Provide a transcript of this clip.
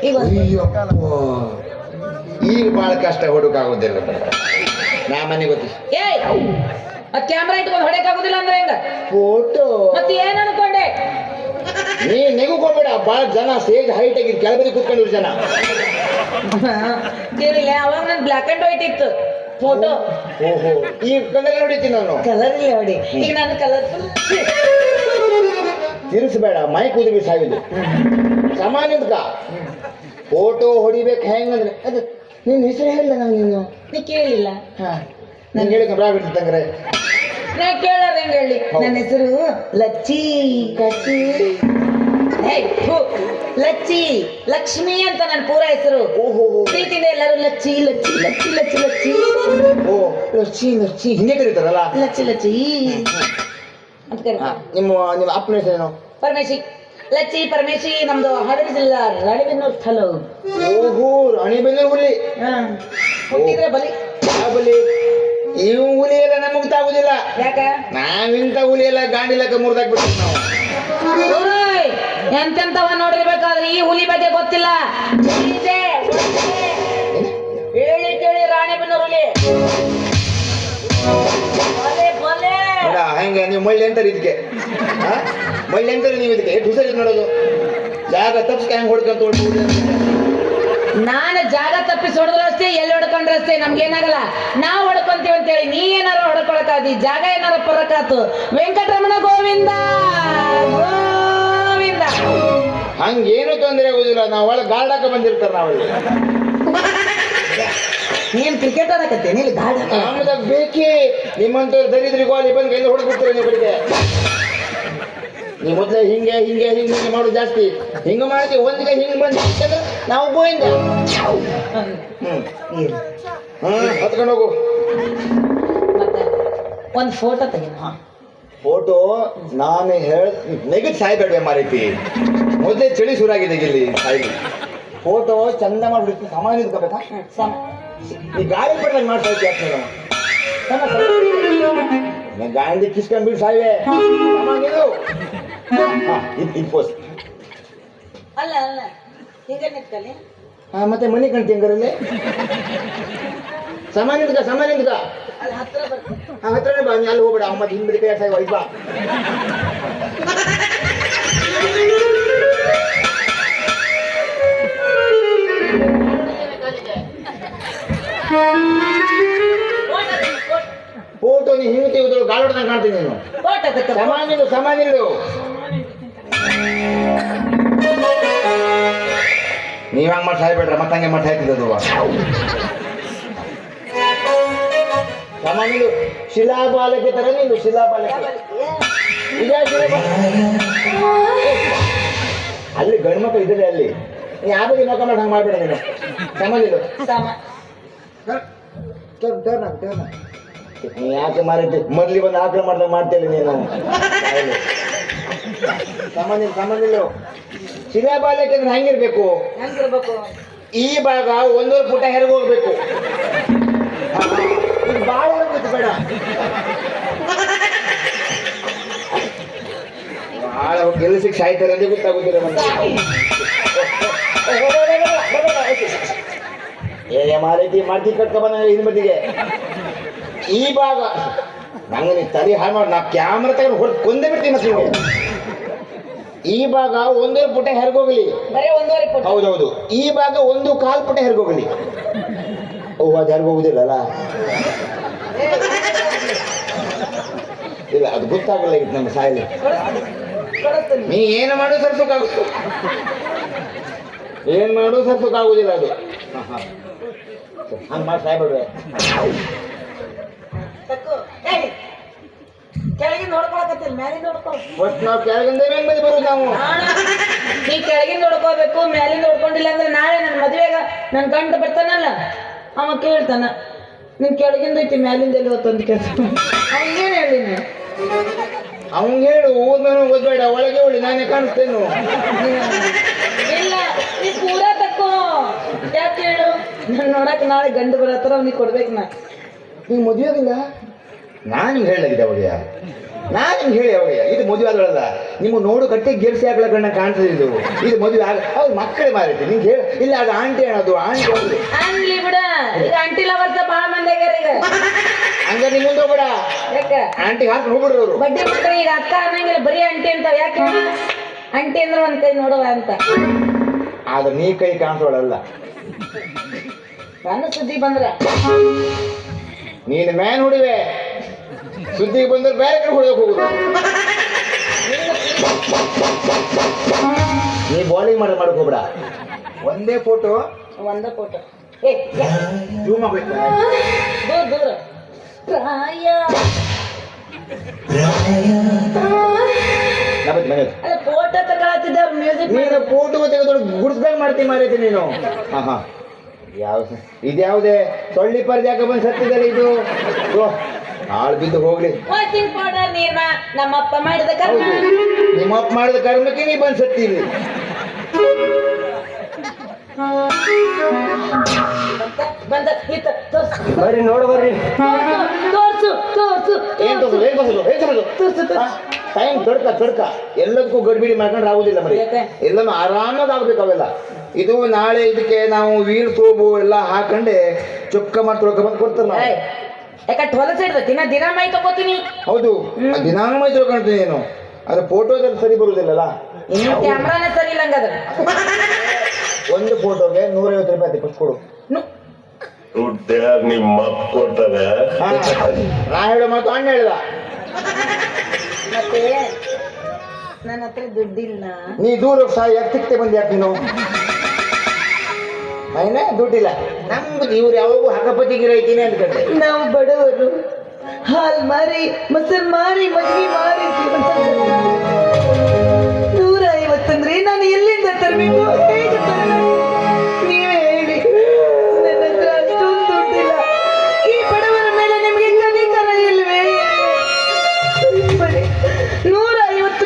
ಈಗ ಈಗ ಬಹಳ ಕಷ್ಟ ಹುಡುಕಾಗೋದಿಲ್ಲ ನಾ ಮನೆ ಗೊತ್ತಿ ಏಯ್ ಮತ್ ಕ್ಯಾಮ್ರಾ ಇಟ್ಕೊಂಡು ಹೊಡೆಯಕ್ಕಾಗೋದಿಲ್ಲ ಅಂದ್ರೆ ಹೆಂಗ ಫೋಟೋ ಮತ್ತೆ ಏನ್ ಅನ್ಕೊಂಡೆ ನೀ ನೆಗೋಬೇಡ ಬಹಳ ಜನ ಸ್ಟೇಜ್ ಹೈಟ್ ಆಗಿ ಕೆಳಬದಿ ಕೂತ್ಕೊಂಡಿರು ಜನ ಕೇಳಿಲ್ಲ ಅವಾಗ ನನ್ ಬ್ಲಾಕ್ ಅಂಡ್ ವೈಟ್ ಇತ್ತು ಫೋಟೋ ಓಹೋ ಈ ಕಲರ್ ಹೊಡಿತೀನಿ ನಾನು ಕಲರ್ ಇಲ್ಲ ಹೊಡಿ ಈಗ ನಾನು ಕಲರ್ ತಿರ್ಸ್ಬೇಡ ಮೈ ಕುದುರಿ ಸಾವಿದು ಸಮಾನದ ಫೋಟೋ ಹೊಡಿಬೇಕು ಹೆಂಗಂದ್ರೆ ಅದು ನಿನ್ನ ಹೆಸರು ಹೇಳಿಲ್ಲ ನಾನು ನೀನು ನೀ ಕೇಳಿಲ್ಲ ನಾನು ಹೇಳಿ ಕಬ್ರ ಬಿಡ್ತಂಗ್ರೆ ನಾ ಕೇಳಾರ ಹೆಂಗ ಹೇಳಿ ನನ್ನ ಹೆಸರು ಲಚ್ಚಿ ಕಚ್ಚಿ ಲಚ್ಚಿ ಲಕ್ಷ್ಮಿ ಅಂತ ನನ್ನ ಪೂರ ಹೆಸರು ಪ್ರೀತಿಯಿಂದ ಎಲ್ಲರೂ ಲಚ್ಚಿ ಲಚ್ಚಿ ಲಚ್ಚಿ ಲಚ್ಚಿ ಲಚ್ಚಿ ಓ ಲಚ್ಚಿ ಲಚ್ಚಿ ಹಿಂಗೆ ಕರೀತಾರಲ್ಲ ಲಚ್ಚಿ ಲಚ್ಚಿ ಅಂತ ಕರೀತಾರೆ. ನಿಮ್ಮ ನಿಮ್ಮ ಅಪ್ಪನ ಹೆಸರೇನು ಪರಮೇಶಿ ಲಚ್ಚಿ ಪರಮೇಶಿ ನಮ್ದು ಹಾವೇರಿ ಜಿಲ್ಲಾ ರಾಣಿಬೆನ್ನೂರು ತಾಲೂಕು. ಓಹೋ ರಾಣಿಬೆನ್ನೂರು ಹುಲಿ ಹುಟ್ಟಿದ್ರೆ ಬಲಿ ಬಲಿ ಇವು ಹುಲಿ ಎಲ್ಲ ನಮಗೆ ಗೊತ್ತಾಗುದಿಲ್ಲ ಯಾಕ ನಾವಿಂತ ಹುಲಿ ಎಲ್ಲ ಗಾಂಡಿಲಕ್ಕ ಮುರಿದಾಕ್ಬಿಡ್ತೀವಿ ನಾವು ಓಯ್, ಎಂತೆಂತವ ನೋಡಿರ್ಬೇಕಾದ್ರೆ ಈ ಹುಲಿ ಬಗ್ಗೆ ಗೊತ್ತಿಲ್ಲ ಇದೆ, ಹೇಳಿ ಕೇಳಿ ರಾಣಿಬೆನ್ನೂರು ಹುಲಿ ಬಲೆ ಬಲೆ ಹೆಂಗೆ ನೀವು ಮಳ್ಳಿ ಅಂತಾರೆ ಇದಕ್ಕೆ ಮಳ್ಳಿ ಅಂತಾರೆ ನೀವು ಇದಕ್ಕೆ ಎಷ್ಟು ಹುಷಾರಿ ನೋಡೋದು ಜಾಗ ತಪ್ಪಿಸ್ಕ ಹೆಂಗ್ ಹೊಡ್ಕೊಂತ ನಾನು ಜಾಗ ತಪ್ಪಿಸಿ ಹೊಡೆದ್ರು ಅಷ್ಟೇ ಎಲ್ಲಿ ಹೊಡ್ಕೊಂಡ್ರೆ ಅಷ್ಟೇ ನಮ್ಗೇನಾಗಲ್ಲ ನಾವು ಹೊಡ್ಕೊಂತೀವಿ ಅಂತೇಳಿ ನೀ ಏನಾರ ಹೊಡ್ಕೊಳಕಾದಿ ಜಾಗ ಏನಾರ ಪರಕಾತು ವೆಂಕಟರಮಣ ಗೋವಿಂದ ಗೋವಿಂದ ಹಂಗೇನು ತೊಂದರೆ ಆಗುದಿಲ್ಲ ನಾವು ಒಳಗೆ ಗಾರ್ಡಾಕ ಬಂದಿರ್ತಾರ ನಾವಲ್ಲಿ ನೀನ್ ಕ್ರಿಕೆಟ್ ಆಡಕತ್ತೇನೆ ಇಲ್ಲಿ ಗಾಡಿ ನಮ್ದಾಗ ಬೇಕೇ ನಿಮ್ಮಂತವ್ರು ದರಿದ್ರಿ ಗೋಲಿ ಬಂದು ಕೈಲಿ ಹೊಡೆದ್ಬಿಡ್ತಾರೆ ನೀವು ಕಡೆಗೆ ನೀವು ಮೊದಲೇ ಹಿಂಗೆ ಹಿಂಗೆ ಹಿಂಗೆ ಹಿಂಗೆ ಮಾಡೋದು ಜಾಸ್ತಿ ಹಿಂಗೆ ಮಾಡ್ತೀವಿ ಒಂದಿಗೆ ಹಿಂಗೆ ಬಂದು ನಾವು ಗೋಯಿಂದ ಹತ್ಕೊಂಡು ಹೋಗು ಮತ್ತೆ ಒಂದು ಫೋಟೋ ತೆಗಿನ ಫೋಟೋ ನಾನು ನೆಗದ್ ಸಾಯ್ಬೇಡ್ವೆ ಮಾರೈತಿ ಮೊದಲೇ ಚಳಿ ಶುರುವಾಗಿದೆ ಇಲ್ಲಿ ಸಾಯ್ಲಿ ಫೋಟೋ ಚಂದ ಮಾಡ್ಬಿಡ್ತೀನಿ ಸಾಮಾನ್ಯ ಇದ್ಕೋಬೇಕಾ ಈ ಗಾಳಿ ಬಿಡ್ದಂಗೆ ಮಾಡ್ತಾ ಇರ್ತೀವಿ ನಾವು ಗಾಳಿ ಕಿಸ್ಕೊಂಡ್ ಬಿಟ್ಟು ಸಾಯ್ವೆ ಅಲ್ಲ ಅಲ್ಲ ಹಿಂಗೆ ನಿಂತ್ಕಲಿ ಮತ್ತೆ ಮನೆ ಕಂಡು ಹೆಂಗರಲ್ಲಿ ಸಾಮಾನ್ಯ ಸಾಮಾನ್ಯ ಅಲ್ಲಿ ಹತ್ರ ಬರ್ತೀನಿ ಹತ್ರನೇ ಬಾ ನೀ ಅಲ್ಲಿ ಹೋಗ್ಬೇಡ ಅಮ್ಮ ಹಿಂದೆ ಕೈ ಸಾಯ್ವ ಬಾ ಫೋಟೋ ನೀ ಹಿಂಗೆ ತೆಗೆದು ಗಾಳಿ ಹೊಡೆದಂಗೆ ಕಾಣ್ತೀನಿ ನೀನು ಸಾಮಾನ್ಯ ಸಾಮಾನ್ಯ ನೀವ್ ಹಂಗೆ ಮಾಡಿ ಸಾಯ್ಬೇಡ್ರ ಮತ್ತೆ ಹಂಗೆ ಮಾಡಿ ಸಾಯ್ತಿದ್ದದು ಸಾಮಾನ್ಯ ಶಿಲಾಬಾಲಕ್ಕೆ ತರ ನೀನು ಶಿಲಾಬಾಲಕ್ಕೆ ಅಲ್ಲಿ ಗಂಡು ಮಕ್ಕಳು ಇದ್ರೆ ಅಲ್ಲಿ ಯಾವ ಮಕ್ಕ ಮಾಡಿ ಹಂಗೆ ಮಾಡ್ಬೇಡ ನೀನು ಸಾಮಾನ್ಯ ನೀ ಯಾಕೆ ಮಾರೈತಿ ಮೊದ್ಲಿ ಬಂದು ಆಕಳ ಮಾಡ್ದಾಗ ಮಾಡ್ತೇನೆ ನೀನು ಸಾಮಾನ್ಯ ಸಾಮಾನ್ಯ ಶಿಲಾಬಾಲಕ್ಕೆ ಅಂದ್ರೆ ಹೆಂಗಿರ್ಬೇಕು ಈ ಭಾಗ 1.5 ಫುಟ ಹೆರಗ್ ಹೋಗ್ಬೇಕು ಬಾಳ ಬೇಡ ಬಾಳ ಕೆಲಸಕ್ಕೆ ಸಾಯ್ತಾರೆ ಅಂತ ಗೊತ್ತಾಗುದಿಲ್ಲ ಏನೇ ಮಾರೈತಿ ಮಾಡ್ತಿ ಕಟ್ಕ ಬಂದ ಹಿಂದ್ ಬದಿಗೆ ಈ ಭಾಗ ನಂಗೆ ನೀ ತಲೆ ಹಾಳು ಮಾಡಿ ನಾ ಕ್ಯಾಮ್ರಾ ತಗೊಂಡು ಹೊರತು ಕೊಂದೇ ಬಿಡ್ತೀನಿ ಮತ್ತೆ ಈ ಭಾಗ 1.5 ಫುಟ ಹೆರ್ಗೋಗ್ಲಿ ಹೌದೌದು ಈ ಭಾಗ 1.25 ಫುಟ ಹೆರ್ಗೋಗ್ಲಿ ಓ ಅದು ಹೆರ್ಗೋಗುದಿಲ್ಲಲ್ಲ ಇಲ್ಲ ಅದು ಗೊತ್ತಾಗಲ್ಲ ಇದು ನಮ್ಮ ಸಾಯಲಿ ನೀ ಏನು ಮಾಡೋ ಸರ್ಸೋಕ್ಕಾಗುತ್ತೆ ಏನ್ ಮಾಡೋ ಸರ್ಸೋಕ್ಕಾಗುದಿಲ್ಲ ಅದು ಹಂಗೆ ಮಾಡಿ ಸಾಯ್ಬೇಡ್ರೆ ಕೆಳಗಿಂದ ನೋಡ್ಕೊಳಕತ್ತಿಲ್ಲ ಮ್ಯಾಲಿಂದ ನೋಡ್ಕೊ ಒಟ್ಟು ನಾವು ಕೆಳಗಿಂದ ಮೇಲೆ ಬಂದು ಬರೋದು ನಾವು ನೀ ಕೆಳಗಿಂದ ನೋಡ್ಕೋಬೇಕು ಮ್ಯಾಲಿಂದ ನೋಡ್ಕೊಂಡಿಲ್ಲ ಅಂದ್ರೆ ನಾಳೆ ನನ್ನ ಮದುವೆಗ ನನ್ನ ಗಂಡ ಬರ್ತಾನಲ್ಲ ಅವ ಕೇಳ್ತಾನ ನಿನ್ ಕೆಳಗಿಂದ ಐತಿ ಮ್ಯಾಲಿಂದ ಎಲ್ಲಿ ಹೊತ್ತೊಂದು ಕೆಲಸ ಅವನಿಗೇನು ಹೇಳಿ ಅವಂಗೆ ಹೇಳು ಊರ್ನೂ ಓದ್ಬೇಡ ಒಳಗೆ ಹೇಳಿ ನಾನೇ ಕಾಣಿಸ್ತೇನು ಇಲ್ಲ ನೀ ಪೂರಾ ತಕ್ಕೋ ಯಾಕೆ ಹೇಳು ನಾನು ನೋಡಕ್ ನಾಳೆ ಗಂಡು ಬರತ್ತಾರ ಅವ್ನಿಗೆ ಕೊಡ್ಬೇಕು ನಾ ನೀ ಮದುವೆ ಆಗಿಲ್ಲ ನಾನು ನಿಮ್ಗೆ ಹೇಳಲಾಗಿದೆ ಅವಾಗಯ್ಯ, ನಾನು ನಿಮ್ಗೆ ಹೇಳಿ ಅವಾಗಯ್ಯ, ಇದು ಮದುವೆ ಆದಳಲ್ಲ, ನಿಮ್ಮ ನೋಡು ಕಟ್ಟಿ ಗೆಲ್ಸಿ ಹಾಕ್ಲಕ್ಕ ಕಾಣ್ತದೆ ಇದು ಮದುವೆ ಆಗ ಅವ್ರು ಮಕ್ಕಳೇ ಮಾರೈತಿ ನಿಂಗೆ ಹೇಳಿ. ಇಲ್ಲ ಅದು ಆಂಟಿ ಅನ್ನೋದು ಆಂಟಿ ಅನ್ನೋದು ಅನ್ಲಿ ಬಿಡ, ಈಗ ಅಂಟಿ ಲವರ್ಸ ಬಾಳ ಮಂದಿ ಆಗ್ಯಾರ ಈಗ. ಹಂಗ ನಿಮ್ ಮುಂದೆ ಹೋಗ್ಬೇಡ, ಯಾಕ ಆಂಟಿ ಹಾಕೊಂಡು ಹೋಗ್ಬಿಡ್ರಿ ಅವರು. ಬಡ್ಡಿ ಮಕ್ಕಳು ಈಗ ಅಕ್ಕ ಅನ್ನಂಗಿಲ್ಲ, ಬರೀ ಅಂಟಿ ಅಂತಾವ. ಯಾಕೆ ಅಂಟಿ ಅಂದ್ರೆ ಒಂದ್ ಕೈ ನೋಡುವ ಅಂತ. ಆದ್ರೆ ನೀ ಕೈ ಕಾಣಿಸೋಳಲ್ಲ, ನನ್ನ ಸುದ್ದಿ ಬಂದ್ರ ನೀನು ಮ್ಯಾನ್ ಹುಡಿವೆ, ಸುದ್ದಿಗೆ ಬಂದ್ರೆ ಬೇರೆ ಕಡೆ ಹೊಡೆಯೋಕೆ ಹೋಗುದು. ನೀ ಬಾಲಿಂಗ್ ಮಾಡಕ್ ಹೋಗ್ಬೇಡ, ಒಂದೇ ಫೋಟೋ ಒಂದ ಫೋಟೋ. ಏ ಜೂಮ್ ಆಗ್ಬೇಕು. ದೂರ ದೂರ ಪ್ರಾಯ ಅಲ್ಲ ಫೋಟೋ ತಗೊಳತ್ತಿದ್ದೆ ಮ್ಯೂಸಿಕ್. ನೀನು ಫೋಟೋ ತೆಗೆದು ಗುಡ್ಸ್ದಂಗ್ ಮಾಡ್ತೀನಿ ಮಾರೈತಿ ನೀನು. ಹಾ ಹಾ ಯಾವ ಇದ್ಯಾವುದೇ ಸೊಳ್ಳಿ ಪರ್ದೆ ಯಾಕೆ ಬಂದು ಸತ್ತಿದ್ದಾರೆ ಇದು? ಹಾಳು ಬಿದ್ದು ಹೋಗ್ಲಿ. ವಾಷಿಂಗ್ ಪೌಡರ್ ನೀರ್ಮ ನಮ್ಮಪ್ಪ ಮಾಡಿದ ಕರ್ಮ. ನಿಮ್ಮಪ್ಪ ಮಾಡಿದ ಕರ್ಮಕ್ಕೆ ನೀ ಬಂದು ಸತ್ತೀವಿ. ಬಂದ ಬರ್ರಿ ನೋಡು ಬರ್ರಿ. ತೋರ್ಸು ತೋರ್ಸು ಏನ್ ತೋರ್ಸು, ಏನ್ ತೋರ್ಸು, ಏನ್ ತೋರ್ಸು? ಟೈಮ್ ಕಡ್ಕ ಎಲ್ಲದಕ್ಕೂ ಗಡ್ಬಿಡಿ ಮಾಡ್ಕೊಂಡ್ರೆ ಆಗುದಿಲ್ಲ ಮರಿ. ಎಲ್ಲನೂ ಆರಾಮಾಗಿ ಆಗ್ಬೇಕು ಅವೆಲ್ಲ. ಇದು ನಾಳೆ ಇದಕ್ಕೆ ನಾವು ವೀಲ್ ಸೋಬು ಎಲ್ಲ ಹಾಕೊಂಡೆ ಚೊಕ್ಕ ಮಾಡಿ ತೊಳ್ಕ ಬಂದು ಕೊಡ್ತಾರೆ ನಾವು. ಯಾಕಟ್ ಹೊಲಸ ಹಿಡ್ದ ದಿನ ಮೈ ತಗೋತೀನಿ. ಹೌದು, ದಿನಾಂಗ ಮೈ ತೊಳ್ಕೊಳ್ತೀನಿ ಏನು, ಅದು ಫೋಟೋದಲ್ಲಿ ಸರಿ ಬರುದಿಲ್ಲಲ್ಲ. ಇನ್ನು ಕ್ಯಾಮ್ರಾನೇ ಸರಿ ಇಲ್ಲ ಹಂಗಾದ್ರೆ. ಒಂದು ಫೋಟೋಗೆ 150 ರೂಪಾಯಿ ಫಸ್ಟ್ ಕೊಡು. ನಿಮ್ಮ ಕೊಡ್ತಾರೆ. ನಾ ಹೇಳೋ ಮಾತು ಅಣ್ಣ ಹೇಳ್ದ. ಮತ್ತೆ ನನ್ನ ಹತ್ರ ದುಡ್ಡಿಲ್ಲ. ನೀ ದೂರ ಯಾಕೆ ತಿಕ್ತೆ ಬಂದು ಯಾಕೆ ನೀನು? ಮೈನೆ ದುಡ್ಡಿಲ್ಲ ನಮ್ದು. ಇವ್ರು ಯಾವಾಗೂ ಹಕಪತಿ ರೈತೀನಿ ಅಂದ್ಕೊಂಡೆ. ನಾವು ಬಡವರು, ಹಾಲ್ ಮಾರಿ ಮೊಸರು ಮಾರಿ ಮಜ್ಜಿಗೆ ಮಾರಿ 150 ಅಂದ್ರೆ ನಾನು ಎಲ್ಲಿಂದ ತರಬೇಕು?